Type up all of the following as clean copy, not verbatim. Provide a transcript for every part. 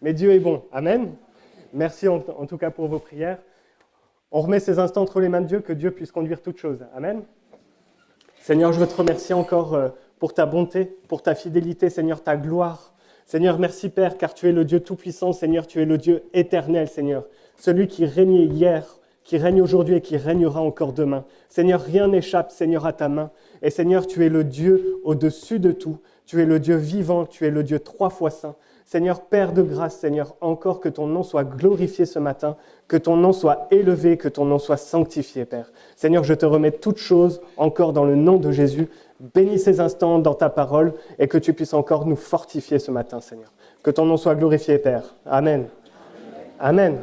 Mais Dieu est bon. Amen. Merci en tout cas pour vos prières. On remet ces instants entre les mains de Dieu, que Dieu puisse conduire toutes choses. Amen. Seigneur, je veux te remercier encore pour ta bonté, pour ta fidélité, Seigneur, ta gloire. Seigneur, merci Père, car tu es le Dieu tout-puissant, Seigneur, tu es le Dieu éternel, Seigneur. Celui qui régnait hier, qui règne aujourd'hui et qui régnera encore demain. Seigneur, rien n'échappe, Seigneur, à ta main. Et Seigneur, tu es le Dieu au-dessus de tout. Tu es le Dieu vivant, tu es le Dieu 3 fois saint. Seigneur, Père de grâce, Seigneur, encore que ton nom soit glorifié ce matin, que ton nom soit élevé, que ton nom soit sanctifié, Père. Seigneur, je te remets toutes choses encore dans le nom de Jésus. Bénis ces instants dans ta parole et que tu puisses encore nous fortifier ce matin, Seigneur. Que ton nom soit glorifié, Père. Amen. Amen.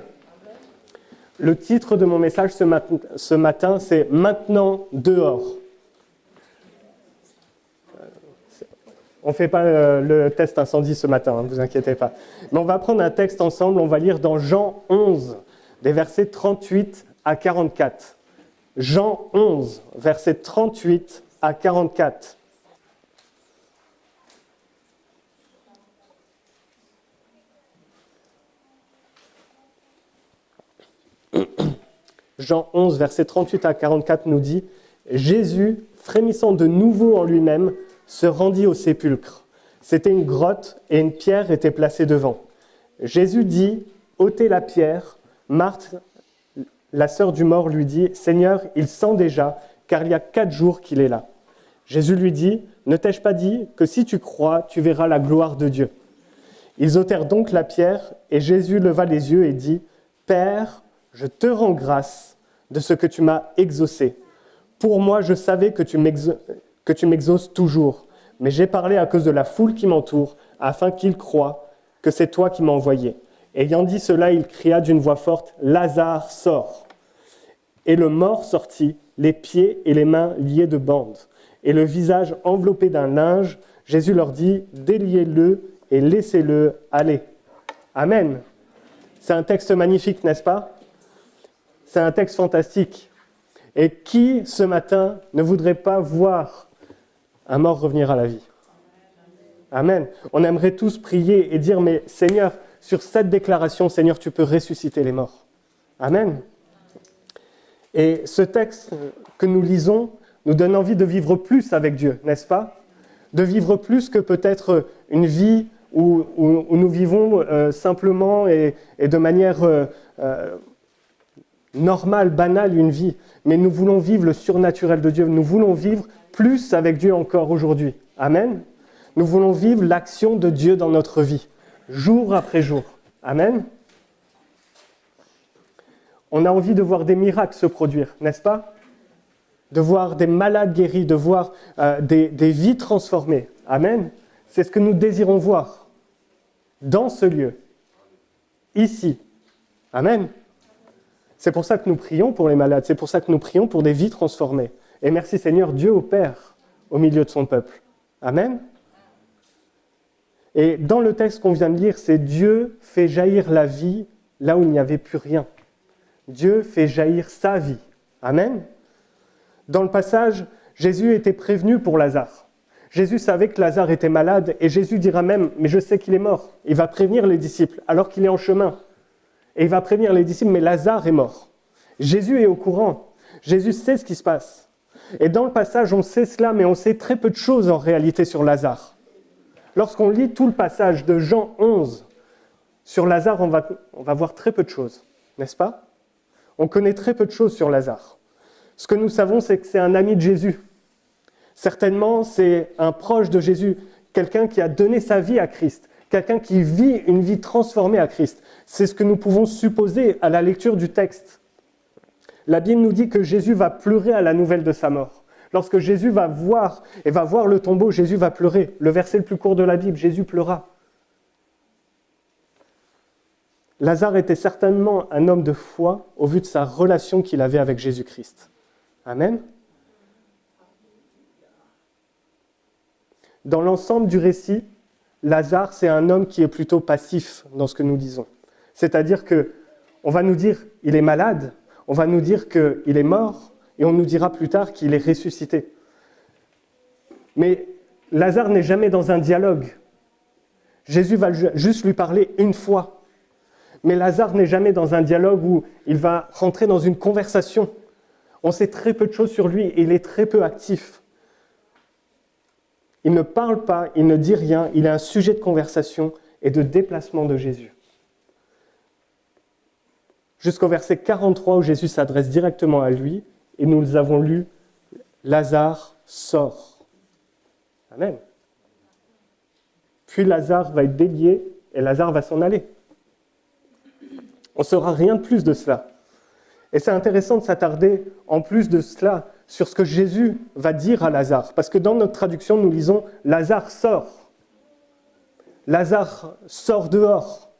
Le titre de mon message ce matin, c'est « Maintenant dehors ». On ne fait pas le test incendie ce matin, ne vous inquiétez pas. Mais on va prendre un texte ensemble, on va lire dans Jean 11, des versets 38 à 44. Jean 11, versets 38 à 44. Jean 11, versets 38 à 44 nous dit « Jésus, frémissant de nouveau en lui-même, se rendit au sépulcre. C'était une grotte et une pierre était placée devant. Jésus dit « ôtez la pierre ». Marthe, la sœur du mort, lui dit « Seigneur, il sent déjà, car il y a 4 jours qu'il est là. » Jésus lui dit « Ne t'ai-je pas dit que si tu crois, tu verras la gloire de Dieu ?» Ils ôtèrent donc la pierre et Jésus leva les yeux et dit « Père, je te rends grâce de ce que tu m'as exaucé. Pour moi, je savais que tu m'exauces toujours, mais j'ai parlé à cause de la foule qui m'entoure, afin qu'ils croient que c'est toi qui m'as envoyé. » Ayant dit cela, il cria d'une voix forte, « Lazare, sors !» Et le mort sortit, les pieds et les mains liés de bandes, et le visage enveloppé d'un linge. Jésus leur dit, « Déliez-le et laissez-le aller. » Amen. C'est un texte magnifique, n'est-ce pas? C'est un texte fantastique. Et qui, ce matin, ne voudrait pas voir un mort revenir à la vie? Amen. On aimerait tous prier et dire, mais Seigneur, sur cette déclaration, Seigneur, tu peux ressusciter les morts. Amen. Et ce texte que nous lisons nous donne envie de vivre plus avec Dieu, n'est-ce pas? De vivre plus que peut-être une vie où nous vivons simplement et de manière normale, banale, une vie. Mais nous voulons vivre le surnaturel de Dieu. Nous voulons vivre plus avec Dieu encore aujourd'hui. Amen. Nous voulons vivre l'action de Dieu dans notre vie, jour après jour. Amen. On a envie de voir des miracles se produire, n'est-ce pas? De voir des malades guéris, de voir des vies transformées. Amen. C'est ce que nous désirons voir dans ce lieu, ici. Amen. C'est pour ça que nous prions pour les malades, c'est pour ça que nous prions pour des vies transformées. Et merci Seigneur, Dieu opère au milieu de son peuple. Amen. Et dans le texte qu'on vient de lire, c'est Dieu fait jaillir la vie là où il n'y avait plus rien. Dieu fait jaillir sa vie. Amen. Dans le passage, Jésus était prévenu pour Lazare. Jésus savait que Lazare était malade et Jésus dira même « mais je sais qu'il est mort ». Il va prévenir les disciples alors qu'il est en chemin. Et il va prévenir les disciples « mais Lazare est mort ». Jésus est au courant. Jésus sait ce qui se passe. Et dans le passage, on sait cela, mais on sait très peu de choses en réalité sur Lazare. Lorsqu'on lit tout le passage de Jean 11 sur Lazare, on va voir très peu de choses, n'est-ce pas? On connaît très peu de choses sur Lazare. Ce que nous savons, c'est que c'est un ami de Jésus. Certainement, c'est un proche de Jésus, quelqu'un qui a donné sa vie à Christ, quelqu'un qui vit une vie transformée à Christ. C'est ce que nous pouvons supposer à la lecture du texte. La Bible nous dit que Jésus va pleurer à la nouvelle de sa mort. Lorsque Jésus va voir le tombeau, Jésus va pleurer. Le verset le plus court de la Bible, Jésus pleura. Lazare était certainement un homme de foi au vu de sa relation qu'il avait avec Jésus-Christ. Amen. Dans l'ensemble du récit, Lazare, c'est un homme qui est plutôt passif dans ce que nous disons. C'est-à-dire qu'on va nous dire qu'il est malade, on va nous dire qu'il est mort, et on nous dira plus tard qu'il est ressuscité. Mais Lazare n'est jamais dans un dialogue. Jésus va juste lui parler une fois. Mais Lazare n'est jamais dans un dialogue où il va rentrer dans une conversation. On sait très peu de choses sur lui et il est très peu actif. Il ne parle pas, il ne dit rien, il est un sujet de conversation et de déplacement de Jésus. Jusqu'au verset 43 où Jésus s'adresse directement à lui, et nous avons lu « Lazare sort ». Amen. Puis Lazare va être délié et Lazare va s'en aller. On ne saura rien de plus de cela. Et c'est intéressant de s'attarder, en plus de cela, sur ce que Jésus va dire à Lazare. Parce que dans notre traduction, nous lisons « Lazare sort ». Lazare sort dehors.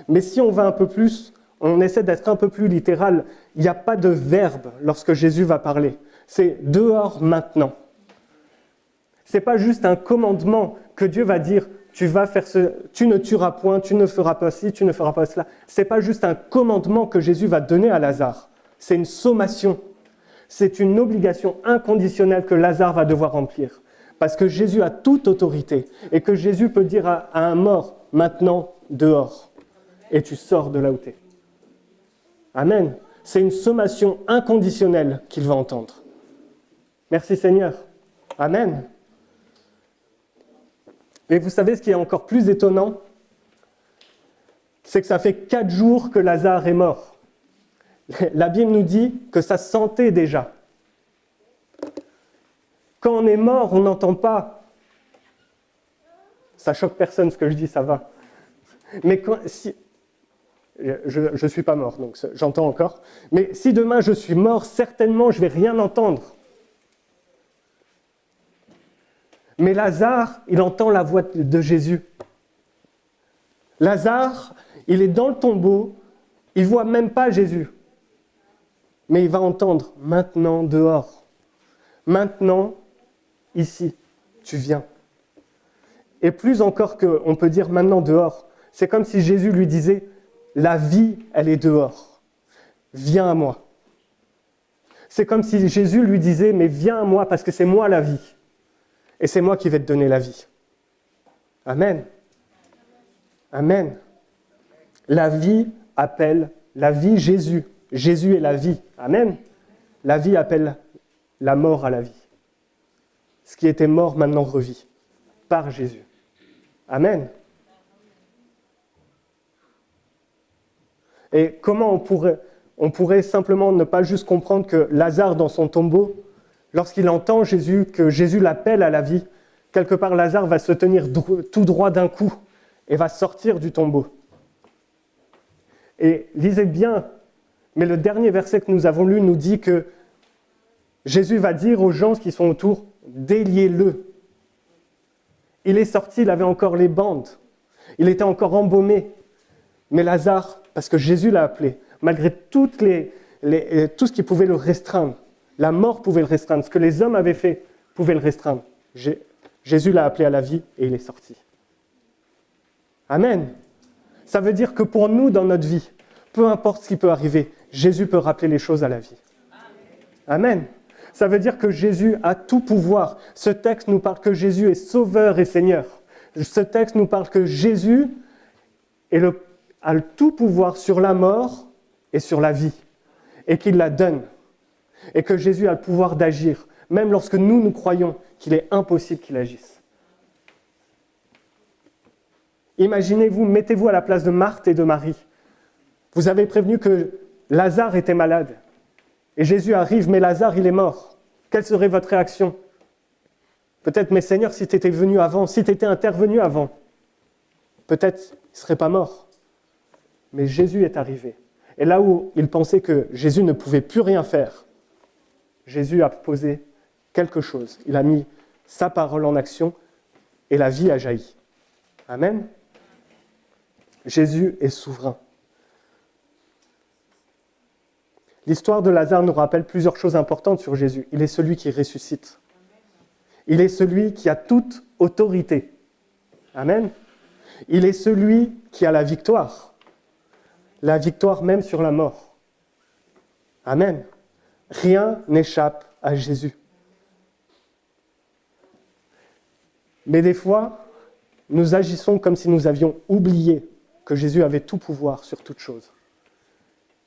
Mais si on va un peu plus, on essaie d'être un peu plus littéral, il n'y a pas de verbe lorsque Jésus va parler. C'est « dehors maintenant ». Ce n'est pas juste un commandement que Dieu va dire « tu vas faire tu ne tueras point, tu ne feras pas ci, tu ne feras pas cela ». Ce n'est pas juste un commandement que Jésus va donner à Lazare. C'est une sommation. C'est une obligation inconditionnelle que Lazare va devoir remplir. Parce que Jésus a toute autorité et que Jésus peut dire à un mort, maintenant, dehors. Et tu sors de là où tu es. Amen. C'est une sommation inconditionnelle qu'il va entendre. Merci Seigneur. Amen. Et vous savez ce qui est encore plus étonnant, c'est que ça fait 4 jours que Lazare est mort. La Bible nous dit que ça sentait déjà. Quand on est mort, on n'entend pas. Ça choque personne ce que je dis, ça va. Mais si... Je ne suis pas mort, donc j'entends encore. Mais si demain je suis mort, certainement je ne vais rien entendre. Mais Lazare, il entend la voix de Jésus. Lazare, il est dans le tombeau, il ne voit même pas Jésus. Mais il va entendre « maintenant dehors ». Maintenant, ici, tu viens. Et plus encore qu'on peut dire « maintenant dehors », c'est comme si Jésus lui disait « la vie, elle est dehors. Viens à moi ». C'est comme si Jésus lui disait « mais viens à moi parce que c'est moi la vie. Et c'est moi qui vais te donner la vie. » Amen. Amen. La vie appelle la vie Jésus. Jésus est la vie. Amen. La vie appelle la mort à la vie. Ce qui était mort maintenant revit par Jésus. Amen. Et comment on pourrait simplement ne pas juste comprendre que Lazare dans son tombeau, lorsqu'il entend Jésus, que Jésus l'appelle à la vie, quelque part Lazare va se tenir tout droit d'un coup et va sortir du tombeau. Et lisez bien, mais le dernier verset que nous avons lu nous dit que Jésus va dire aux gens qui sont autour, déliez-le. Il est sorti, il avait encore les bandes, il était encore embaumé. Mais Lazare, parce que Jésus l'a appelé, malgré tout ce qui pouvait le restreindre, la mort pouvait le restreindre, ce que les hommes avaient fait pouvait le restreindre. Jésus l'a appelé à la vie et il est sorti. Amen. Ça veut dire que pour nous, dans notre vie, peu importe ce qui peut arriver, Jésus peut rappeler les choses à la vie. Amen. Ça veut dire que Jésus a tout pouvoir. Ce texte nous parle que Jésus est sauveur et Seigneur. Ce texte nous parle que Jésus a le tout pouvoir sur la mort et sur la vie, et qu'il la donne. Et que Jésus a le pouvoir d'agir, même lorsque nous croyons qu'il est impossible qu'il agisse. Imaginez-vous, mettez-vous à la place de Marthe et de Marie. Vous avez prévenu que Lazare était malade. Et Jésus arrive, mais Lazare, il est mort. Quelle serait votre réaction ? Peut-être, mais Seigneur, si tu étais venu avant, si tu étais intervenu avant, peut-être il ne serait pas mort. Mais Jésus est arrivé. Et là où il pensait que Jésus ne pouvait plus rien faire, Jésus a posé quelque chose. Il a mis sa parole en action et la vie a jailli. Amen. Jésus est souverain. L'histoire de Lazare nous rappelle plusieurs choses importantes sur Jésus. Il est celui qui ressuscite. Il est celui qui a toute autorité. Amen. Il est celui qui a la victoire. La victoire même sur la mort. Amen. Rien n'échappe à Jésus. Mais des fois, nous agissons comme si nous avions oublié que Jésus avait tout pouvoir sur toute chose.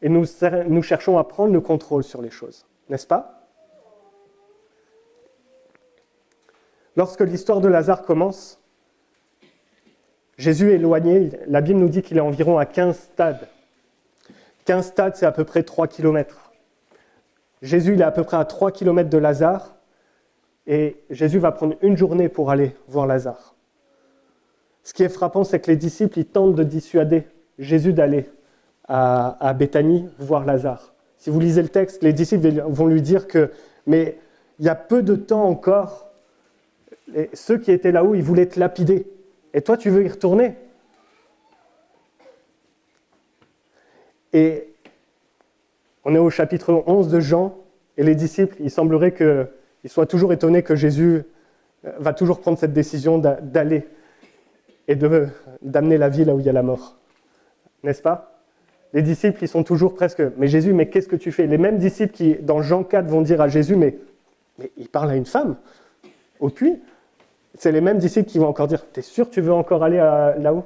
Et nous cherchons à prendre le contrôle sur les choses, n'est-ce pas? Lorsque l'histoire de Lazare commence, Jésus est éloigné, la Bible nous dit qu'il est environ à 15 stades. 15 stades, c'est à peu près 3 kilomètres. Jésus, il est à peu près à 3 kilomètres de Lazare, et Jésus va prendre une journée pour aller voir Lazare. Ce qui est frappant, c'est que les disciples, ils tentent de dissuader Jésus d'aller à Béthanie voir Lazare. Si vous lisez le texte, les disciples vont lui dire que, mais il y a peu de temps encore, ceux qui étaient là-haut, ils voulaient te lapider. Et toi, tu veux y retourner? Et on est au chapitre 11 de Jean, et les disciples, il semblerait qu'ils soient toujours étonnés que Jésus va toujours prendre cette décision d'aller et d'amener la vie là où il y a la mort. N'est-ce pas? Les disciples, ils sont toujours presque « Mais Jésus, mais qu'est-ce que tu fais ?» Les mêmes disciples qui, dans Jean 4, vont dire à Jésus « Mais il parle à une femme au puits ?» C'est les mêmes disciples qui vont encore dire « T'es sûr que tu veux encore aller là-haut ?»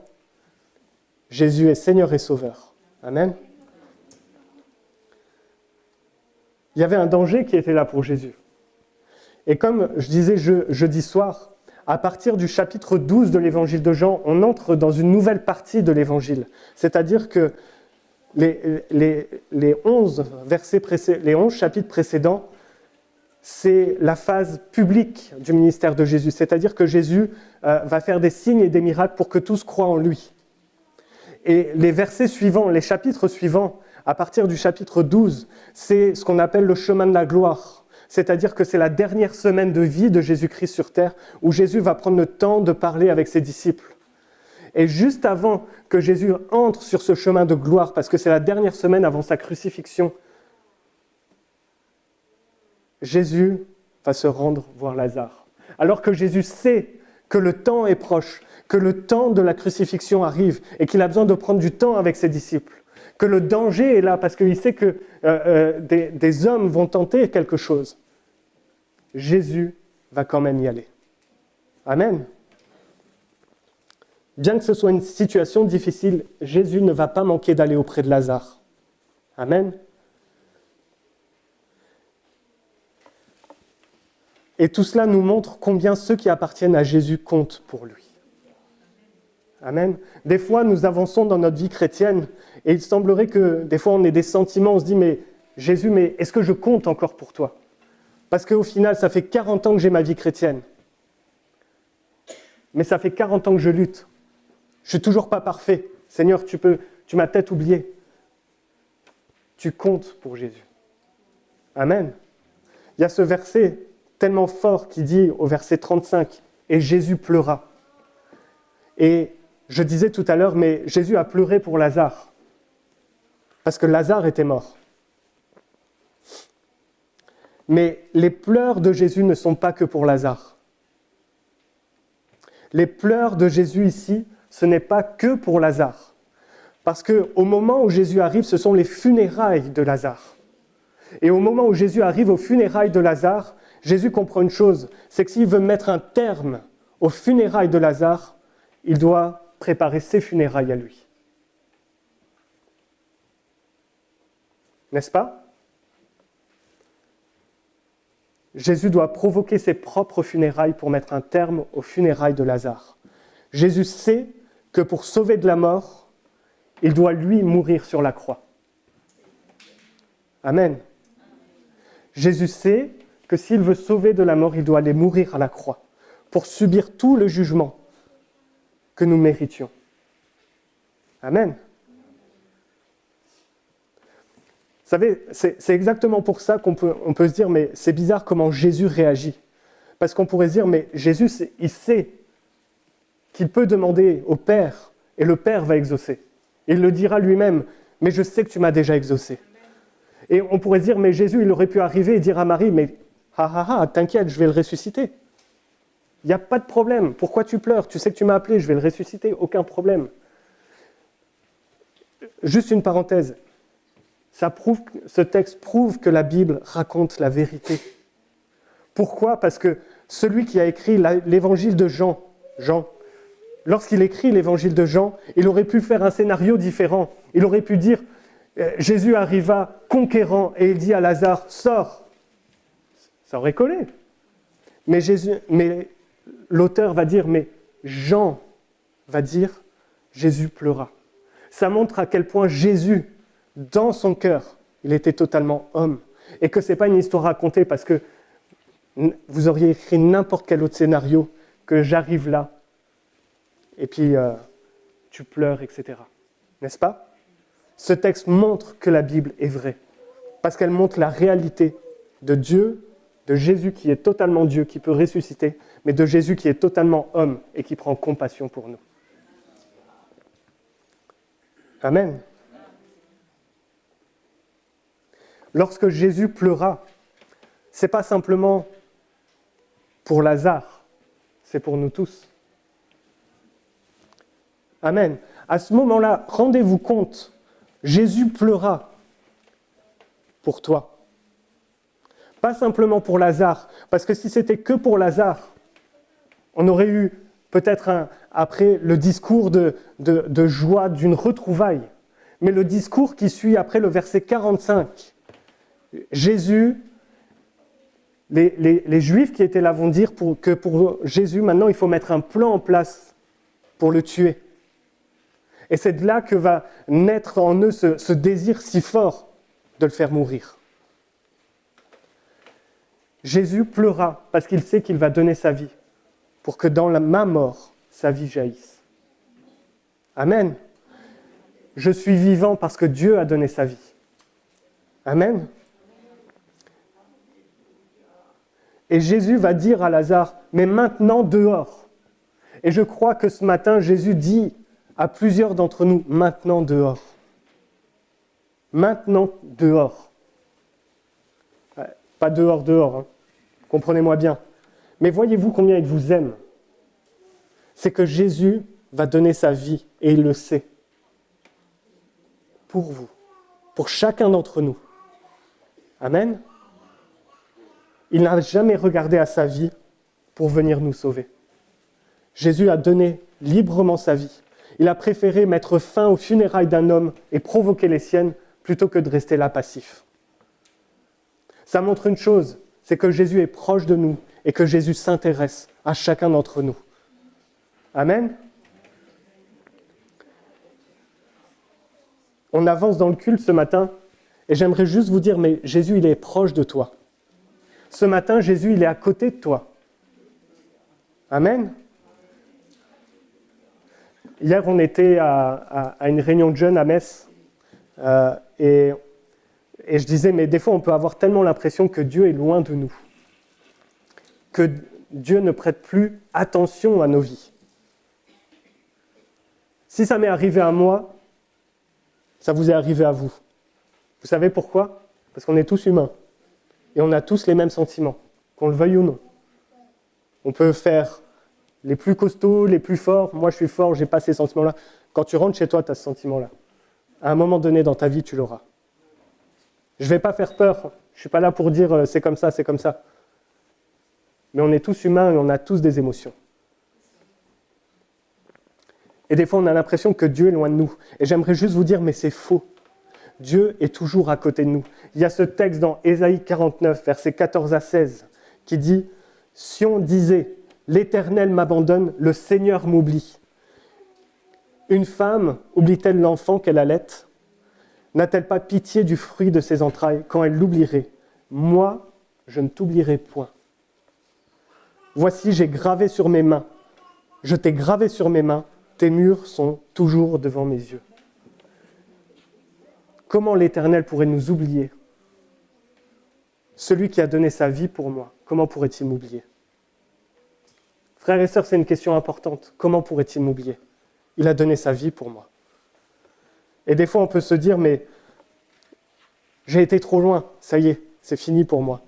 Jésus est Seigneur et Sauveur. Amen. Il y avait un danger qui était là pour Jésus. Et comme je disais jeudi soir, à partir du chapitre 12 de l'évangile de Jean, on entre dans une nouvelle partie de l'évangile. C'est-à-dire que les 11 chapitres précédents, c'est la phase publique du ministère de Jésus. C'est-à-dire que Jésus va faire des signes et des miracles pour que tous croient en lui. Et les versets suivants, les chapitres suivants, à partir du chapitre 12, c'est ce qu'on appelle le chemin de la gloire. C'est-à-dire que c'est la dernière semaine de vie de Jésus-Christ sur terre, où Jésus va prendre le temps de parler avec ses disciples. Et juste avant que Jésus entre sur ce chemin de gloire, parce que c'est la dernière semaine avant sa crucifixion, Jésus va se rendre voir Lazare. Alors que Jésus sait que le temps est proche, que le temps de la crucifixion arrive et qu'il a besoin de prendre du temps avec ses disciples, que le danger est là parce qu'il sait que des hommes vont tenter quelque chose. Jésus va quand même y aller. Amen. Bien que ce soit une situation difficile, Jésus ne va pas manquer d'aller auprès de Lazare. Amen. Et tout cela nous montre combien ceux qui appartiennent à Jésus comptent pour lui. Amen. Des fois, nous avançons dans notre vie chrétienne et il semblerait que des fois on ait des sentiments, on se dit « Mais Jésus, mais est-ce que je compte encore pour toi ?» Parce qu'au final, ça fait 40 ans que j'ai ma vie chrétienne. Mais ça fait 40 ans que je lutte. Je ne suis toujours pas parfait. Seigneur, tu m'as peut-être oublié. Tu comptes pour Jésus. Amen. Il y a ce verset tellement fort qui dit au verset 35 « Et Jésus pleura ». Et je disais tout à l'heure, mais Jésus a pleuré pour Lazare, parce que Lazare était mort. Mais les pleurs de Jésus ne sont pas que pour Lazare. Les pleurs de Jésus ici, ce n'est pas que pour Lazare. Parce qu'au moment où Jésus arrive, ce sont les funérailles de Lazare. Et au moment où Jésus arrive aux funérailles de Lazare, Jésus comprend une chose, c'est que s'il veut mettre un terme aux funérailles de Lazare, il doit préparer ses funérailles à lui. N'est-ce pas? Jésus doit provoquer ses propres funérailles pour mettre un terme aux funérailles de Lazare. Jésus sait que pour sauver de la mort, il doit lui mourir sur la croix. Amen. Jésus sait que s'il veut sauver de la mort, il doit aller mourir à la croix pour subir tout le jugement que nous méritions. Amen. Vous savez, c'est exactement pour ça qu'on peut se dire, mais c'est bizarre comment Jésus réagit. Parce qu'on pourrait se dire, mais Jésus, il sait qu'il peut demander au Père, et le Père va exaucer. Il le dira lui-même, mais je sais que tu m'as déjà exaucé. Et on pourrait se dire, mais Jésus, il aurait pu arriver et dire à Marie, mais t'inquiète, je vais le ressusciter. Il n'y a pas de problème. Pourquoi tu pleures? Tu sais que tu m'as appelé, je vais le ressusciter, aucun problème. Juste une parenthèse. Ce texte prouve que la Bible raconte la vérité. Pourquoi? Parce que celui qui a écrit l'évangile de Jean, lorsqu'il écrit l'évangile de Jean, il aurait pu faire un scénario différent. Il aurait pu dire, Jésus arriva conquérant et il dit à Lazare, sors. Ça aurait collé. Mais l'auteur va dire, mais Jean va dire, Jésus pleura. Ça montre à quel point Jésus, dans son cœur, il était totalement homme. Et que ce n'est pas une histoire racontée parce que vous auriez écrit n'importe quel autre scénario, que j'arrive là, et puis tu pleures, etc. N'est-ce pas? Ce texte montre que la Bible est vraie, parce qu'elle montre la réalité de Dieu, de Jésus qui est totalement Dieu, qui peut ressusciter, mais de Jésus qui est totalement homme et qui prend compassion pour nous. Amen. Lorsque Jésus pleura, ce n'est pas simplement pour Lazare, c'est pour nous tous. Amen. À ce moment-là, rendez-vous compte, Jésus pleura pour toi. Pas simplement pour Lazare, parce que si c'était que pour Lazare, on aurait eu peut-être après le discours de joie d'une retrouvaille. Mais le discours qui suit après le verset 45, Jésus, les Juifs qui étaient là vont dire que pour Jésus, maintenant, il faut mettre un plan en place pour le tuer. Et c'est de là que va naître en eux ce désir si fort de le faire mourir. Jésus pleura parce qu'il sait qu'il va donner sa vie pour que dans ma mort, sa vie jaillisse. Amen. Je suis vivant parce que Dieu a donné sa vie. Amen. Et Jésus va dire à Lazare, mais maintenant dehors. Et je crois que ce matin, Jésus dit à plusieurs d'entre nous, maintenant dehors. Maintenant dehors. Pas dehors, hein. Comprenez-moi bien. Mais voyez-vous combien il vous aime. C'est que Jésus va donner sa vie, et il le sait. Pour vous, pour chacun d'entre nous. Amen. Il n'a jamais regardé à sa vie pour venir nous sauver. Jésus a donné librement sa vie. Il a préféré mettre fin aux funérailles d'un homme et provoquer les siennes plutôt que de rester là passif. Ça montre une chose, c'est que Jésus est proche de nous et que Jésus s'intéresse à chacun d'entre nous. Amen. On avance dans le culte ce matin et j'aimerais juste vous dire, mais Jésus, il est proche de toi. Ce matin, Jésus, il est à côté de toi. Amen. Hier, on était à une réunion de jeunes à Metz et je disais, mais des fois, on peut avoir tellement l'impression que Dieu est loin de nous, que Dieu ne prête plus attention à nos vies. Si ça m'est arrivé à moi, ça vous est arrivé à vous. Vous savez pourquoi? Parce qu'on est tous humains et on a tous les mêmes sentiments, qu'on le veuille ou non. On peut faire les plus costauds, les plus forts. Moi, je suis fort, je n'ai pas ces sentiments-là. Quand tu rentres chez toi, tu as ce sentiment-là. À un moment donné dans ta vie, tu l'auras. Je ne vais pas faire peur. Je ne suis pas là pour dire c'est comme ça, c'est comme ça. Mais on est tous humains et on a tous des émotions. Et des fois, on a l'impression que Dieu est loin de nous. Et j'aimerais juste vous dire, mais c'est faux. Dieu est toujours à côté de nous. Il y a ce texte dans Ésaïe 49, versets 14 à 16, qui dit « Si on disait « L'Éternel m'abandonne, le Seigneur m'oublie ». Une femme oublie-t-elle l'enfant qu'elle allait? N'a-t-elle pas pitié du fruit de ses entrailles quand elle l'oublierait? Moi, je ne t'oublierai point. Voici, j'ai gravé sur mes mains. Je t'ai gravé sur mes mains. Tes murs sont toujours devant mes yeux. Comment l'Éternel pourrait nous oublier? Celui qui a donné sa vie pour moi, comment pourrait-il m'oublier? Frères et sœurs, c'est une question importante. Comment pourrait-il m'oublier? Il a donné sa vie pour moi. Et des fois, on peut se dire, mais j'ai été trop loin, ça y est, c'est fini pour moi.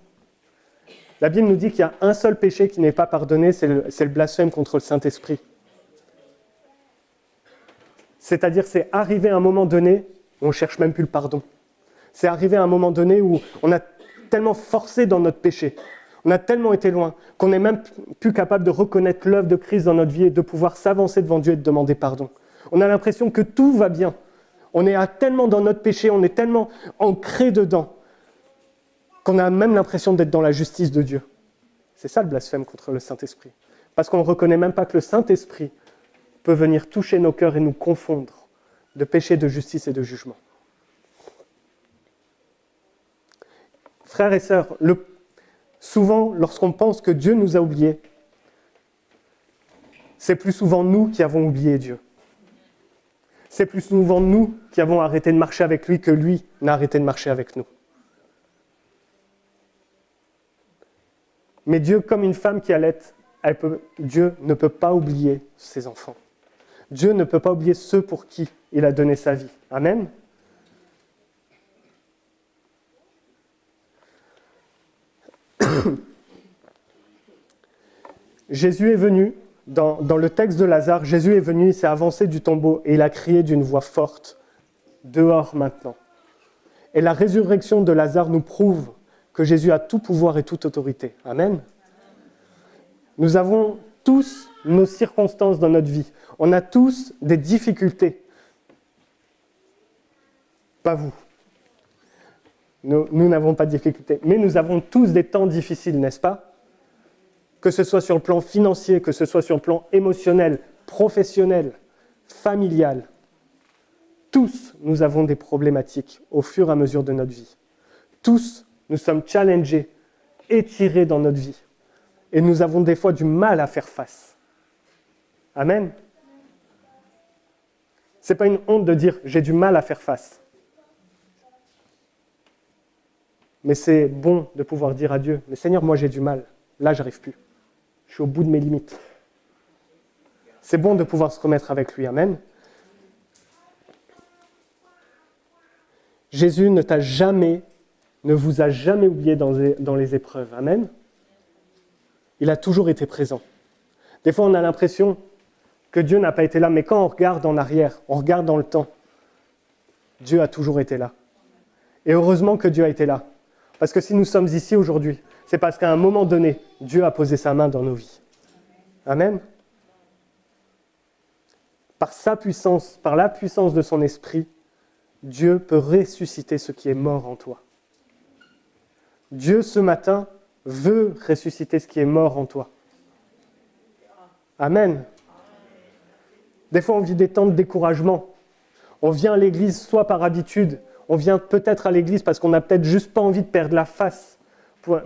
La Bible nous dit qu'il y a un seul péché qui n'est pas pardonné, c'est le blasphème contre le Saint-Esprit. C'est-à-dire, c'est arrivé à un moment donné où on ne cherche même plus le pardon. C'est arrivé à un moment donné où on a tellement forcé dans notre péché. On a tellement été loin qu'on n'est même plus capable de reconnaître l'œuvre de Christ dans notre vie et de pouvoir s'avancer devant Dieu et de demander pardon. On a l'impression que tout va bien. On est tellement dans notre péché, on est tellement ancré dedans qu'on a même l'impression d'être dans la justice de Dieu. C'est ça le blasphème contre le Saint-Esprit. Parce qu'on ne reconnaît même pas que le Saint-Esprit peut venir toucher nos cœurs et nous confondre de péché, de justice et de jugement. Frères et sœurs, souvent, lorsqu'on pense que Dieu nous a oubliés, c'est plus souvent nous qui avons oublié Dieu. C'est plus souvent nous qui avons arrêté de marcher avec lui que lui n'a arrêté de marcher avec nous. Mais Dieu, comme une femme qui allait, Dieu ne peut pas oublier ses enfants. Dieu ne peut pas oublier ceux pour qui il a donné sa vie. Amen. Jésus est venu, dans le texte de Lazare, Jésus est venu, il s'est avancé du tombeau et il a crié d'une voix forte, « Dehors maintenant !» Et la résurrection de Lazare nous prouve que Jésus a tout pouvoir et toute autorité. Amen. Nous avons tous nos circonstances dans notre vie. On a tous des difficultés. Pas vous. Nous n'avons pas de difficultés. Mais nous avons tous des temps difficiles, n'est-ce pas ? Que ce soit sur le plan financier, que ce soit sur le plan émotionnel, professionnel, familial. Tous, nous avons des problématiques au fur et à mesure de notre vie. Tous, nous sommes challengés, étirés dans notre vie. Et nous avons des fois du mal à faire face. Amen. Ce n'est pas une honte de dire « j'ai du mal à faire face ». Mais c'est bon de pouvoir dire à Dieu « mais Seigneur, moi j'ai du mal, là j'arrive plus. Je suis au bout de mes limites. » C'est bon de pouvoir se remettre avec lui. Amen. Jésus ne vous a jamais oublié dans les épreuves. Amen. Il a toujours été présent. Des fois, on a l'impression que Dieu n'a pas été là, mais quand on regarde en arrière, on regarde dans le temps, Dieu a toujours été là. Et heureusement que Dieu a été là. Parce que si nous sommes ici aujourd'hui, c'est parce qu'à un moment donné, Dieu a posé sa main dans nos vies. Amen. Par sa puissance, par la puissance de son esprit, Dieu peut ressusciter ce qui est mort en toi. Dieu, ce matin, veut ressusciter ce qui est mort en toi. Amen. Des fois, on vit des temps de découragement. On vient à l'église soit par habitude, on vient peut-être à l'église parce qu'on n'a peut-être juste pas envie de perdre la face,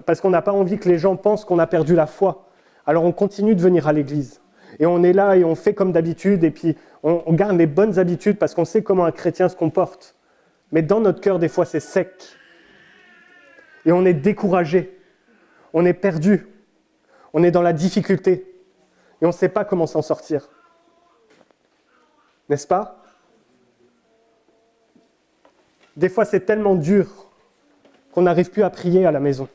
parce qu'on n'a pas envie que les gens pensent qu'on a perdu la foi. Alors on continue de venir à l'église. Et on est là et on fait comme d'habitude, et puis on garde les bonnes habitudes parce qu'on sait comment un chrétien se comporte. Mais dans notre cœur, des fois, c'est sec. Et on est découragé. On est perdu. On est dans la difficulté. Et on ne sait pas comment s'en sortir. N'est-ce pas ? Des fois, c'est tellement dur qu'on n'arrive plus à prier à la maison.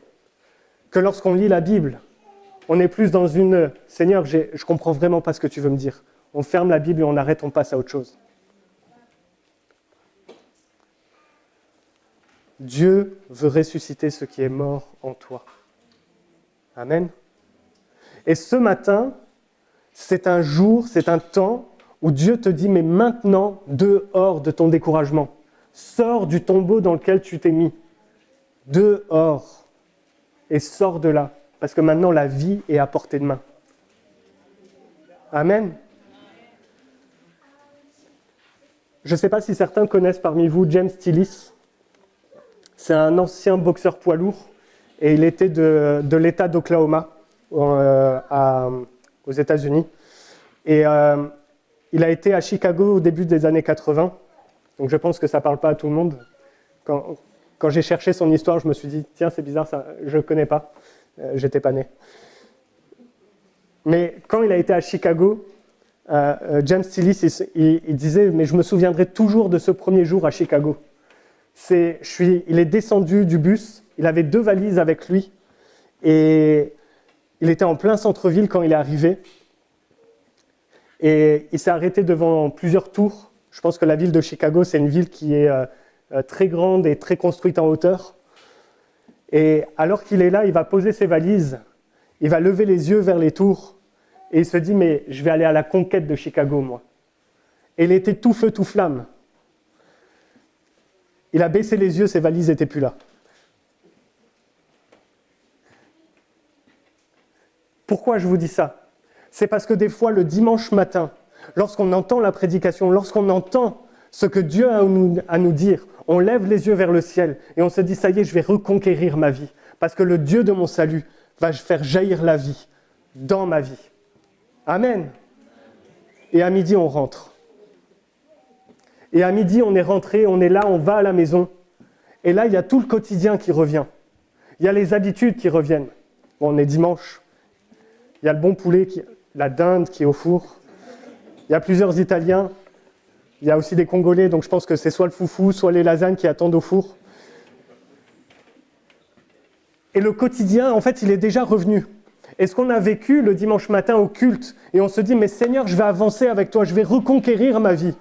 Que lorsqu'on lit la Bible, on est plus dans une « Seigneur, je ne comprends vraiment pas ce que tu veux me dire ». On ferme la Bible et on arrête, on passe à autre chose. Dieu veut ressusciter ce qui est mort en toi. Amen. Et ce matin, c'est un jour, c'est un temps où Dieu te dit « Mais maintenant, dehors de ton découragement, sors du tombeau dans lequel tu t'es mis. Dehors. Et sors de là. Parce que maintenant, la vie est à portée de main. » Amen. Je ne sais pas si certains connaissent parmi vous James Tillis. C'est un ancien boxeur poids lourd et il était de l'État d'Oklahoma aux États-Unis. Et il a été à Chicago au début des années 80. Donc je pense que ça ne parle pas à tout le monde. Quand j'ai cherché son histoire, je me suis dit « Tiens, c'est bizarre, ça, je ne connais pas. J'étais pas né. » Mais quand il a été à Chicago, James Tillis, il disait « Mais je me souviendrai toujours de ce premier jour à Chicago. » Il est descendu du bus, il avait 2 valises avec lui, et il était en plein centre-ville quand il est arrivé. Et il s'est arrêté devant plusieurs tours. Je pense que la ville de Chicago, c'est une ville qui est très grande et très construite en hauteur. Et alors qu'il est là, il va poser ses valises, il va lever les yeux vers les tours, et il se dit, mais je vais aller à la conquête de Chicago, moi. Et il était tout feu, tout flamme. Il a baissé les yeux, ses valises n'étaient plus là. Pourquoi je vous dis ça ? C'est parce que des fois, le dimanche matin, lorsqu'on entend la prédication, lorsqu'on entend ce que Dieu a à nous dire, on lève les yeux vers le ciel et on se dit, ça y est, je vais reconquérir ma vie. Parce que le Dieu de mon salut va faire jaillir la vie dans ma vie. Amen. Et à midi, on rentre. Et à midi, on est rentré, on est là, on va à la maison. Et là, il y a tout le quotidien qui revient. Il y a les habitudes qui reviennent. Bon, on est dimanche. Il y a le bon poulet, la dinde qui est au four. Il y a plusieurs Italiens. Il y a aussi des Congolais, donc je pense que c'est soit le foufou, soit les lasagnes qui attendent au four. Et le quotidien, en fait, il est déjà revenu. Et ce qu'on a vécu le dimanche matin au culte, et on se dit, mais Seigneur, je vais avancer avec toi, je vais reconquérir ma vie.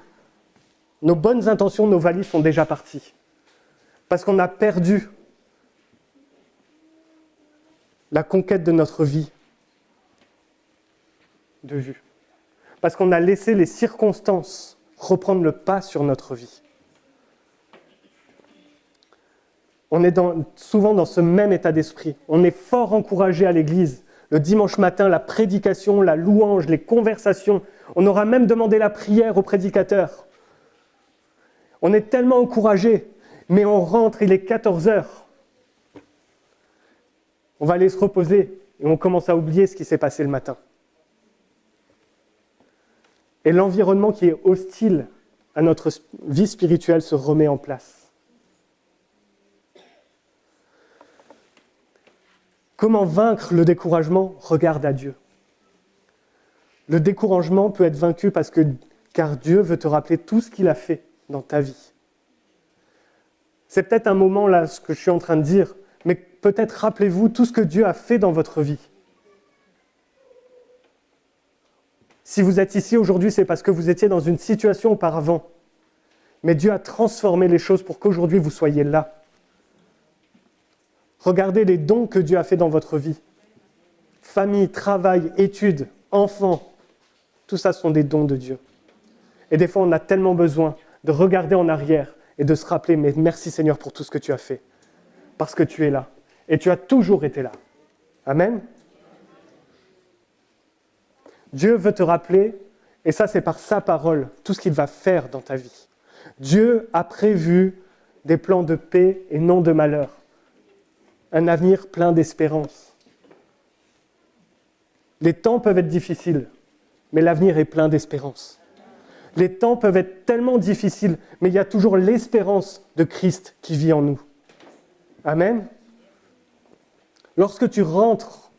Nos bonnes intentions, nos valises sont déjà parties. Parce qu'on a perdu la conquête de notre vie de vue. Parce qu'on a laissé les circonstances reprendre le pas sur notre vie. On est souvent dans ce même état d'esprit. On est fort encouragé à l'église. Le dimanche matin, la prédication, la louange, les conversations. On aura même demandé la prière au prédicateur. On est tellement encouragé, mais on rentre, il est 14 heures. On va aller se reposer et on commence à oublier ce qui s'est passé le matin. Et l'environnement qui est hostile à notre vie spirituelle se remet en place. Comment vaincre le découragement ? Regarde à Dieu. Le découragement peut être vaincu car Dieu veut te rappeler tout ce qu'il a fait dans ta vie. C'est peut-être un moment là, ce que je suis en train de dire, mais peut-être rappelez-vous tout ce que Dieu a fait dans votre vie. Si vous êtes ici aujourd'hui, c'est parce que vous étiez dans une situation auparavant. Mais Dieu a transformé les choses pour qu'aujourd'hui vous soyez là. Regardez les dons que Dieu a fait dans votre vie. Famille, travail, études, enfants, tout ça sont des dons de Dieu. Et des fois, on a tellement besoin de regarder en arrière et de se rappeler, mais merci Seigneur pour tout ce que tu as fait. Parce que tu es là. Et tu as toujours été là. Amen. Dieu veut te rappeler, et ça c'est par sa parole, tout ce qu'il va faire dans ta vie. Dieu a prévu des plans de paix et non de malheur. Un avenir plein d'espérance. Les temps peuvent être difficiles, mais l'avenir est plein d'espérance. Les temps peuvent être tellement difficiles, mais il y a toujours l'espérance de Christ qui vit en nous. Amen. Lorsque tu rentres,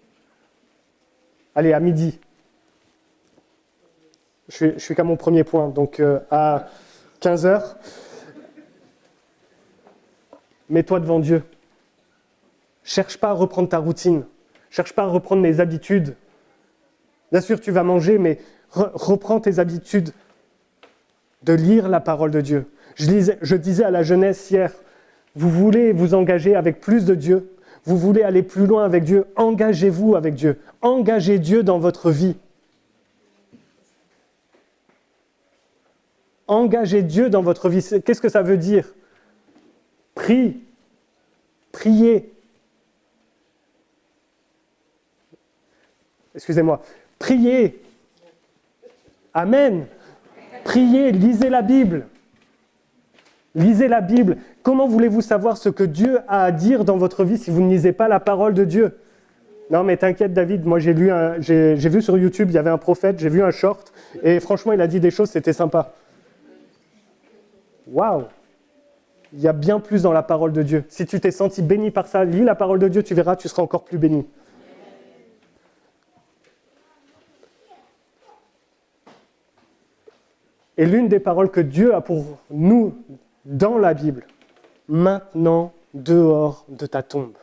allez, à midi, je suis qu'à mon premier point, donc à 15h, mets-toi devant Dieu. Cherche pas à reprendre ta routine, cherche pas à reprendre les habitudes. Bien sûr, tu vas manger, mais reprends tes habitudes de lire la parole de Dieu. Je disais à la jeunesse hier, vous voulez vous engager avec plus de Dieu, vous voulez aller plus loin avec Dieu, engagez-vous avec Dieu. Engagez Dieu dans votre vie. Engagez Dieu dans votre vie. Qu'est-ce que ça veut dire ? Prie. Priez. Excusez-moi. Priez. Amen. Priez, lisez la Bible. Lisez la Bible. Comment voulez-vous savoir ce que Dieu a à dire dans votre vie si vous ne lisez pas la parole de Dieu ? Non mais t'inquiète David, moi j'ai vu sur YouTube, il y avait un prophète, j'ai vu un short, et franchement il a dit des choses, c'était sympa. Waouh ! Il y a bien plus dans la parole de Dieu. Si tu t'es senti béni par ça, lis la parole de Dieu, tu verras, tu seras encore plus béni. Et l'une des paroles que Dieu a pour nous dans la Bible, maintenant dehors de ta tombe,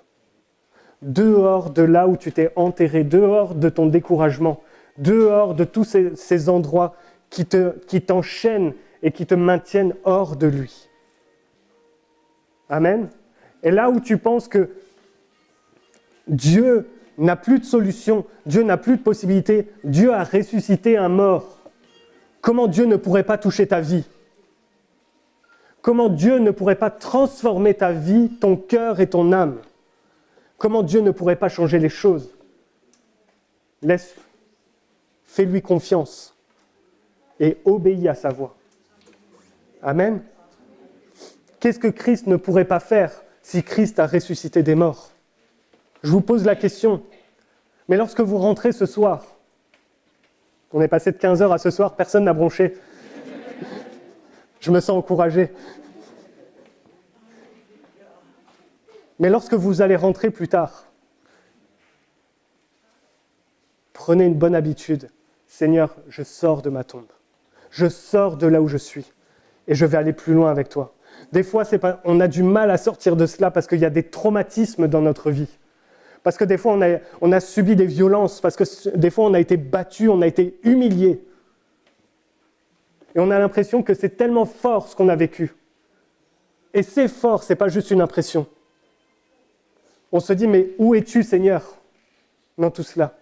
dehors de là où tu t'es enterré, dehors de ton découragement, dehors de tous ces endroits qui t'enchaînent et qui te maintiennent hors de lui. Amen. Et là où tu penses que Dieu n'a plus de solution, Dieu n'a plus de possibilité, Dieu a ressuscité un mort. Comment Dieu ne pourrait pas toucher ta vie? Comment Dieu ne pourrait pas transformer ta vie, ton cœur et ton âme? Comment Dieu ne pourrait pas changer les choses? Fais-lui confiance et obéis à sa voix. Amen. Qu'est-ce que Christ ne pourrait pas faire si Christ a ressuscité des morts? Je vous pose la question. Mais lorsque vous rentrez ce soir, on est passé de 15h à ce soir, personne n'a bronché. Je me sens encouragé. Mais lorsque vous allez rentrer plus tard, prenez une bonne habitude. Seigneur, je sors de ma tombe. Je sors de là où je suis. Et je vais aller plus loin avec toi. Des fois, on a du mal à sortir de cela parce qu'il y a des traumatismes dans notre vie. Parce que des fois, on a subi des violences. Parce que des fois, on a été battu, on a été humilié. Et on a l'impression que c'est tellement fort ce qu'on a vécu. Et c'est fort, ce n'est pas juste une impression. On se dit, mais où es-tu, Seigneur, dans tout cela?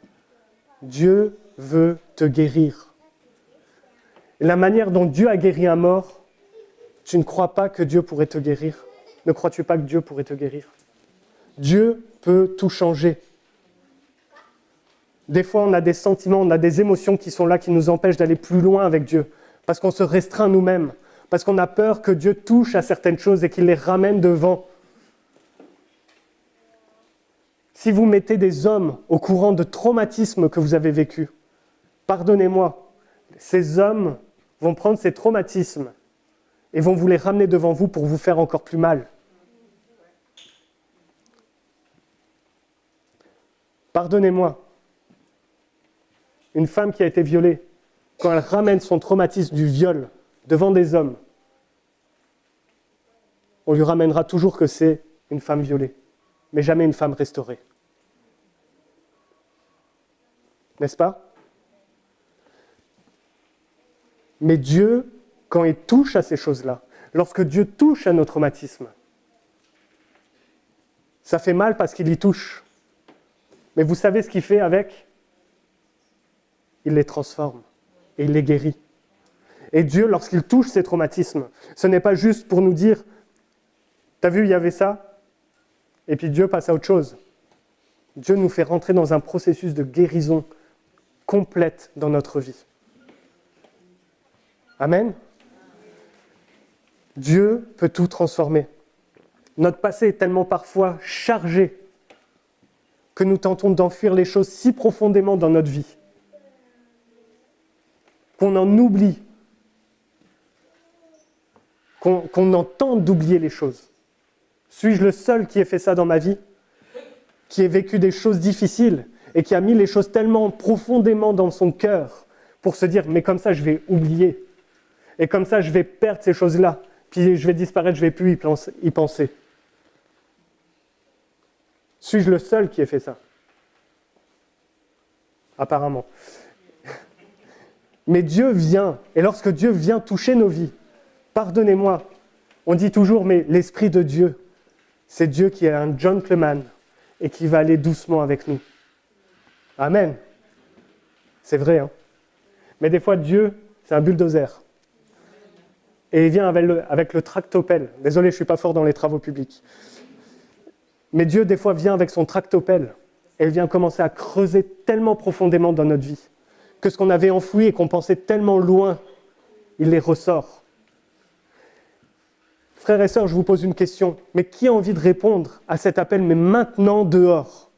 Dieu veut te guérir. Et la manière dont Dieu a guéri un mort, tu ne crois pas que Dieu pourrait te guérir? Ne crois-tu pas que Dieu pourrait te guérir? Dieu peut tout changer. Des fois, on a des sentiments, on a des émotions qui sont là, qui nous empêchent d'aller plus loin avec Dieu. Parce qu'on se restreint nous-mêmes. Parce qu'on a peur que Dieu touche à certaines choses et qu'il les ramène devant. Si vous mettez des hommes au courant de traumatismes que vous avez vécus, pardonnez-moi, ces hommes vont prendre ces traumatismes et vont vous les ramener devant vous pour vous faire encore plus mal. Pardonnez-moi, une femme qui a été violée, quand elle ramène son traumatisme du viol devant des hommes, on lui ramènera toujours que c'est une femme violée, mais jamais une femme restaurée. N'est-ce pas? Mais Dieu, quand il touche à ces choses-là, lorsque Dieu touche à nos traumatismes, ça fait mal parce qu'il y touche. Mais vous savez ce qu'il fait avec? Il les transforme et il les guérit. Et Dieu, lorsqu'il touche ces traumatismes, ce n'est pas juste pour nous dire « T'as vu, il y avait ça ?» et puis Dieu passe à autre chose. Dieu nous fait rentrer dans un processus de guérison complète dans notre vie. Amen. Dieu peut tout transformer. Notre passé est tellement parfois chargé que nous tentons d'enfuir les choses si profondément dans notre vie qu'on en oublie, qu'on en tente d'oublier les choses. Suis-je le seul qui ait fait ça dans ma vie? Qui ait vécu des choses difficiles et qui a mis les choses tellement profondément dans son cœur pour se dire « mais comme ça, je vais oublier. Et comme ça, je vais perdre ces choses-là. Puis je vais disparaître, je ne vais plus y penser. » Suis-je le seul qui ait fait ça? Apparemment. Mais Dieu vient, et lorsque Dieu vient toucher nos vies, pardonnez-moi, on dit toujours, mais l'Esprit de Dieu, c'est Dieu qui est un gentleman et qui va aller doucement avec nous. Amen. C'est vrai, hein? Mais des fois, Dieu, c'est un bulldozer. Et il vient avec le tractopelle. Désolé, je ne suis pas fort dans les travaux publics. Mais Dieu, des fois, vient avec son tractopelle et il vient commencer à creuser tellement profondément dans notre vie que ce qu'on avait enfoui et qu'on pensait tellement loin, il les ressort. Frères et sœurs, je vous pose une question. Mais qui a envie de répondre à cet appel, mais maintenant dehors?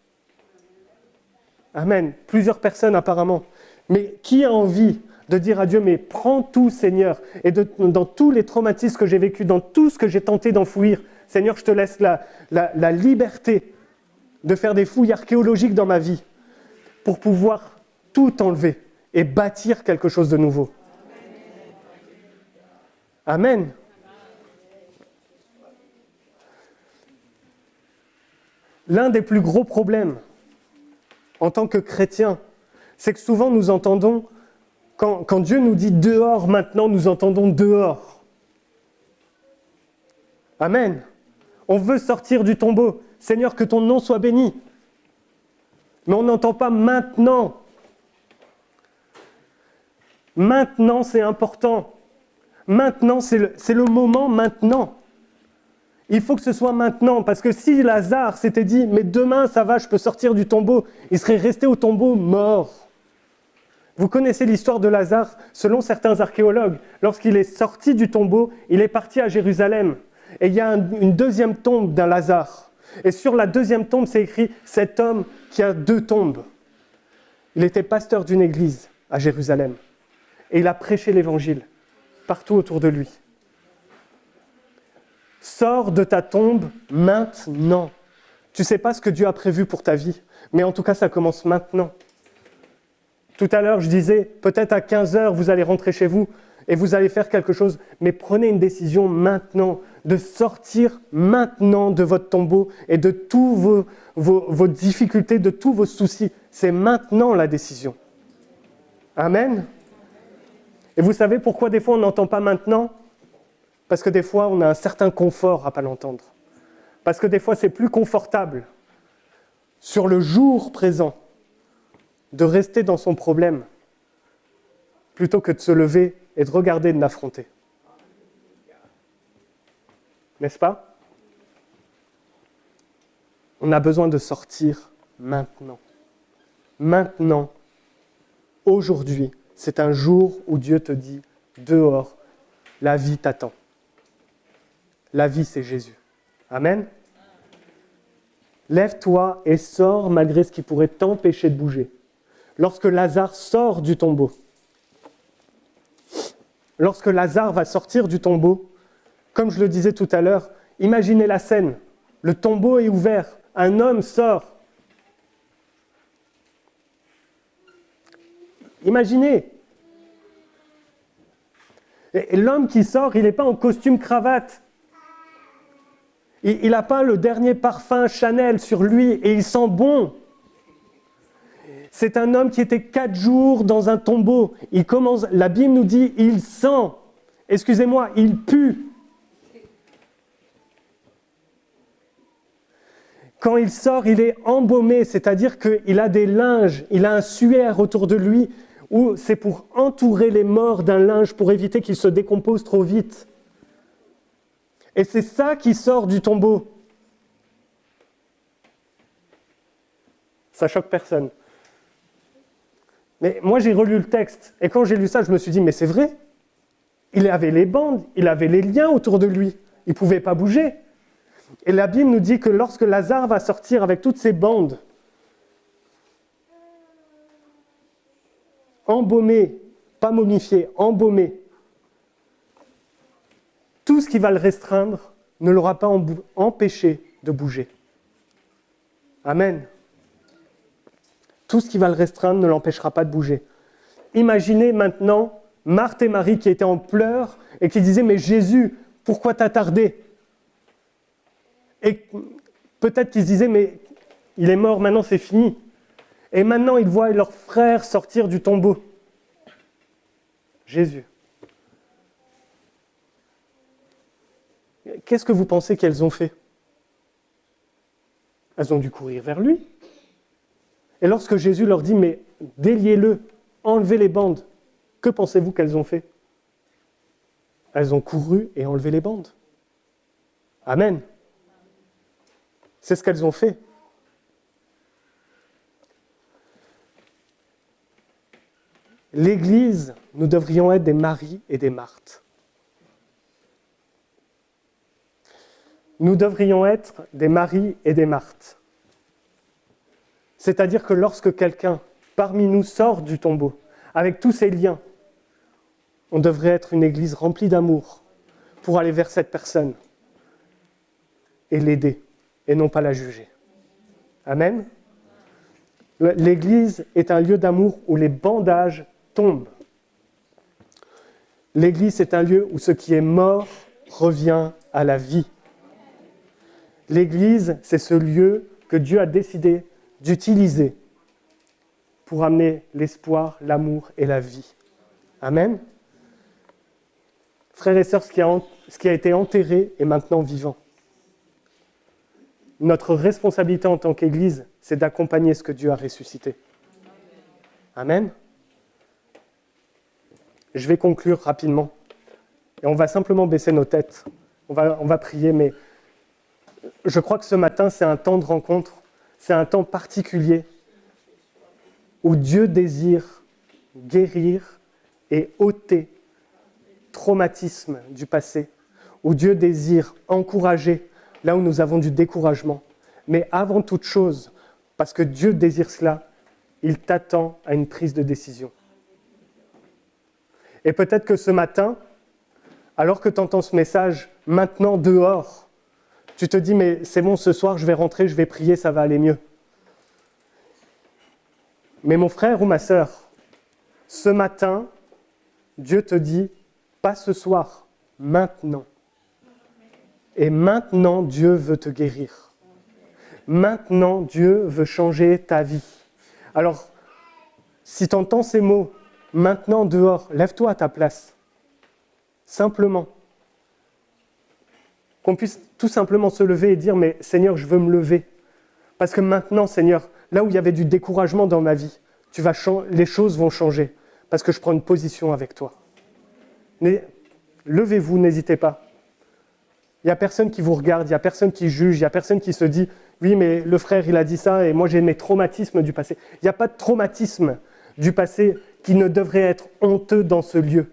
Amen. Plusieurs personnes apparemment. Mais qui a envie de dire à Dieu, mais prends tout, Seigneur, et dans tous les traumatismes que j'ai vécus, dans tout ce que j'ai tenté d'enfouir, Seigneur, je te laisse la liberté de faire des fouilles archéologiques dans ma vie pour pouvoir tout enlever et bâtir quelque chose de nouveau. Amen. L'un des plus gros problèmes en tant que chrétiens, c'est que souvent nous entendons, quand Dieu nous dit dehors maintenant, nous entendons dehors. Amen. On veut sortir du tombeau. Seigneur, que ton nom soit béni. Mais on n'entend pas maintenant. Maintenant, c'est important. Maintenant, c'est le moment maintenant. Il faut que ce soit maintenant, parce que si Lazare s'était dit « mais demain, ça va, je peux sortir du tombeau », il serait resté au tombeau mort. Vous connaissez l'histoire de Lazare, selon certains archéologues. Lorsqu'il est sorti du tombeau, il est parti à Jérusalem. Et il y a une deuxième tombe d'un Lazare. Et sur la deuxième tombe, c'est écrit « cet homme qui a 2 tombes ». Il était pasteur d'une église à Jérusalem. Et il a prêché l'évangile partout autour de lui. Sors de ta tombe maintenant. Tu ne sais pas ce que Dieu a prévu pour ta vie, mais en tout cas, ça commence maintenant. Tout à l'heure, je disais, peut-être à 15h, vous allez rentrer chez vous et vous allez faire quelque chose, mais prenez une décision maintenant, de sortir maintenant de votre tombeau et de tous vos difficultés, de tous vos soucis. C'est maintenant la décision. Amen. Et vous savez pourquoi des fois on n'entend pas maintenant ? Parce que des fois on a un certain confort à ne pas l'entendre. Parce que des fois c'est plus confortable, sur le jour présent, de rester dans son problème, plutôt que de se lever et de regarder et de l'affronter. N'est-ce pas ? On a besoin de sortir maintenant. Maintenant, aujourd'hui, c'est un jour où Dieu te dit, dehors, la vie t'attend. La vie, c'est Jésus. Amen. Lève-toi et sors malgré ce qui pourrait t'empêcher de bouger. Lorsque Lazare sort du tombeau, lorsque Lazare va sortir du tombeau, comme je le disais tout à l'heure, imaginez la scène. Le tombeau est ouvert, un homme sort. Imaginez. Et l'homme qui sort, il n'est pas en costume cravate. Il n'a pas le dernier parfum Chanel sur lui et il sent bon. C'est un homme qui était 4 jours dans un tombeau. La Bible nous dit, il sent. Excusez-moi, il pue. Quand il sort, il est embaumé, c'est-à-dire qu'il a des linges, il a un suaire autour de lui, où c'est pour entourer les morts d'un linge pour éviter qu'ils se décomposent trop vite. Et c'est ça qui sort du tombeau. Ça choque personne. Mais moi, j'ai relu le texte, et quand j'ai lu ça, je me suis dit, mais c'est vrai, il avait les bandes, il avait les liens autour de lui, il ne pouvait pas bouger. Et la Bible nous dit que lorsque Lazare va sortir avec toutes ses bandes, embaumé, pas momifié, embaumé, tout ce qui va le restreindre ne l'aura pas empêché de bouger. Amen. Tout ce qui va le restreindre ne l'empêchera pas de bouger. Imaginez maintenant Marthe et Marie qui étaient en pleurs et qui disaient « Mais Jésus, pourquoi t'as tardé ?» Et peut-être qu'ils se disaient « Mais il est mort, maintenant c'est fini. » Et maintenant ils voient leur frère sortir du tombeau. Jésus. Qu'est-ce que vous pensez qu'elles ont fait ? Elles ont dû courir vers lui. Et lorsque Jésus leur dit, mais déliez-le, enlevez les bandes, que pensez-vous qu'elles ont fait ? Elles ont couru et enlevé les bandes. Amen. C'est ce qu'elles ont fait. L'Église, nous devrions être des Marie et des Marthe. Nous devrions être des Marie et des Marthe. C'est-à-dire que lorsque quelqu'un parmi nous sort du tombeau, avec tous ses liens, on devrait être une église remplie d'amour pour aller vers cette personne et l'aider, et non pas la juger. Amen. L'église est un lieu d'amour où les bandages tombent. L'église est un lieu où ce qui est mort revient à la vie. L'église, c'est ce lieu que Dieu a décidé d'utiliser pour amener l'espoir, l'amour et la vie. Amen. Frères et sœurs, ce qui a été enterré est maintenant vivant. notre responsabilité en tant qu'Église, c'est d'accompagner ce que Dieu a ressuscité. Amen. Je vais conclure rapidement. Et on va simplement baisser nos têtes. On va prier, mais je crois que ce matin, c'est un temps de rencontre. C'est un temps particulier où Dieu désire guérir et ôter traumatisme du passé, où Dieu désire encourager là où nous avons du découragement. Mais avant toute chose, parce que Dieu désire cela, il t'attend à une prise de décision. Et peut-être que ce matin, alors que tu entends ce message, maintenant dehors, tu te dis, mais c'est bon, ce soir, je vais rentrer, je vais prier, ça va aller mieux. Mais mon frère ou ma sœur, ce matin, Dieu te dit, pas ce soir, maintenant. Et maintenant, Dieu veut te guérir. Maintenant, Dieu veut changer ta vie. Alors, si tu entends ces mots, maintenant, dehors, lève-toi à ta place. Simplement. Qu'on puisse tout simplement se lever et dire, mais Seigneur, je veux me lever. Parce que maintenant, Seigneur, là où il y avait du découragement dans ma vie, les choses vont changer. Parce que je prends une position avec toi. Mais levez-vous, n'hésitez pas. Il n'y a personne qui vous regarde, il n'y a personne qui juge, il n'y a personne qui se dit « Oui, mais le frère, il a dit ça et moi j'ai mes traumatismes du passé. » Il n'y a pas de traumatisme du passé qui ne devrait être honteux dans ce lieu.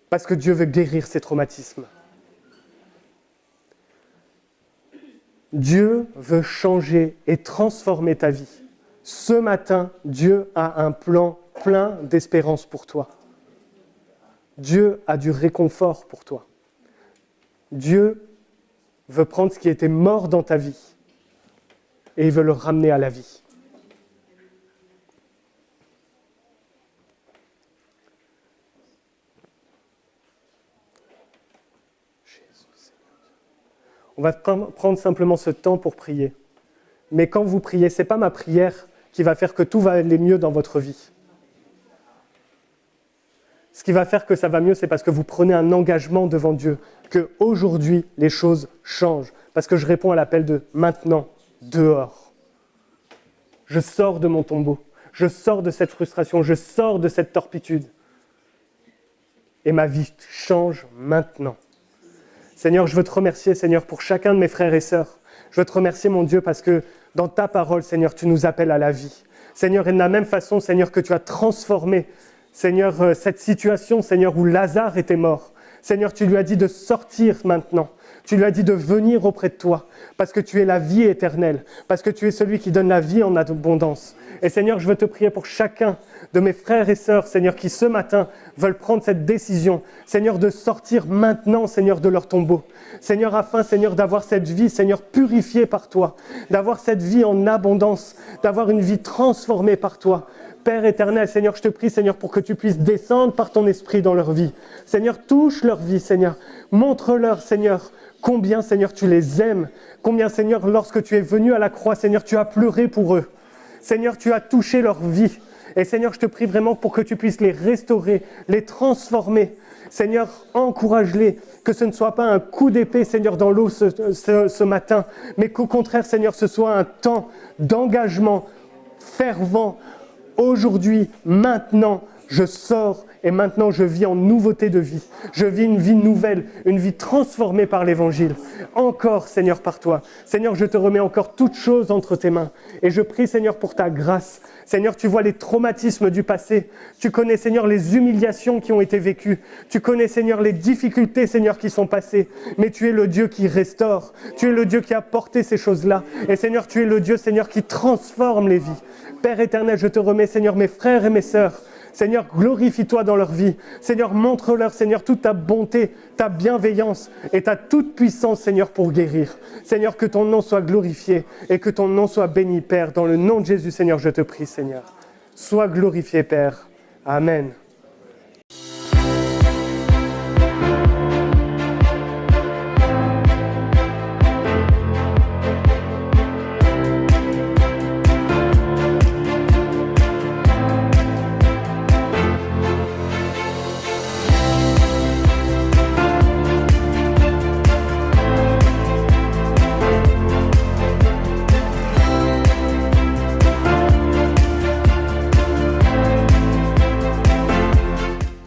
Parce que Dieu veut guérir ces traumatismes. Dieu veut changer et transformer ta vie. Ce matin, Dieu a un plan plein d'espérance pour toi. Dieu a du réconfort pour toi. Dieu veut prendre ce qui était mort dans ta vie et il veut le ramener à la vie. On va prendre simplement ce temps pour prier. Mais quand vous priez, ce n'est pas ma prière qui va faire que tout va aller mieux dans votre vie. Ce qui va faire que ça va mieux, c'est parce que vous prenez un engagement devant Dieu, qu'aujourd'hui, les choses changent. Parce que je réponds à l'appel de maintenant, dehors. Je sors de mon tombeau, je sors de cette frustration, je sors de cette torpitude. Et ma vie change maintenant. Seigneur, je veux te remercier, Seigneur, pour chacun de mes frères et sœurs. Je veux te remercier, mon Dieu, parce que dans ta parole, Seigneur, tu nous appelles à la vie. Seigneur, et de la même façon, Seigneur, que tu as transformé, Seigneur, cette situation, Seigneur, où Lazare était mort. Seigneur, tu lui as dit de sortir maintenant. Tu lui as dit de venir auprès de toi, parce que tu es la vie éternelle, parce que tu es celui qui donne la vie en abondance. Et Seigneur, je veux te prier pour chacun de mes frères et sœurs, Seigneur, qui ce matin veulent prendre cette décision, Seigneur, de sortir maintenant, Seigneur, de leur tombeau. Seigneur, afin, Seigneur, d'avoir cette vie, Seigneur, purifiée par toi, d'avoir cette vie en abondance, d'avoir une vie transformée par toi. Père éternel, Seigneur, je te prie, Seigneur, pour que tu puisses descendre par ton esprit dans leur vie. Seigneur, touche leur vie, Seigneur. Montre-leur, Seigneur, combien, Seigneur, tu les aimes. Combien, Seigneur, lorsque tu es venu à la croix, Seigneur, tu as pleuré pour eux. Seigneur, tu as touché leur vie. Et Seigneur, je te prie vraiment pour que tu puisses les restaurer, les transformer. Seigneur, encourage-les, que ce ne soit pas un coup d'épée, Seigneur, dans l'eau ce matin, mais qu'au contraire, Seigneur, ce soit un temps d'engagement fervent. Aujourd'hui, maintenant, je sors et maintenant je vis en nouveauté de vie. Je vis une vie nouvelle, une vie transformée par l'Évangile. Encore, Seigneur, par toi. Seigneur, je te remets encore toutes choses entre tes mains. Et je prie, Seigneur, pour ta grâce. Seigneur, tu vois les traumatismes du passé. Tu connais, Seigneur, les humiliations qui ont été vécues. Tu connais, Seigneur, les difficultés, Seigneur, qui sont passées. Mais tu es le Dieu qui restaure. Tu es le Dieu qui a porté ces choses-là. Et Seigneur, tu es le Dieu, Seigneur, qui transforme les vies. Père éternel, je te remets, Seigneur, mes frères et mes sœurs. Seigneur, glorifie-toi dans leur vie. Seigneur, montre-leur, Seigneur, toute ta bonté, ta bienveillance et ta toute puissance, Seigneur, pour guérir. Seigneur, que ton nom soit glorifié et que ton nom soit béni, Père. Dans le nom de Jésus, Seigneur, je te prie, Seigneur. Sois glorifié, Père. Amen.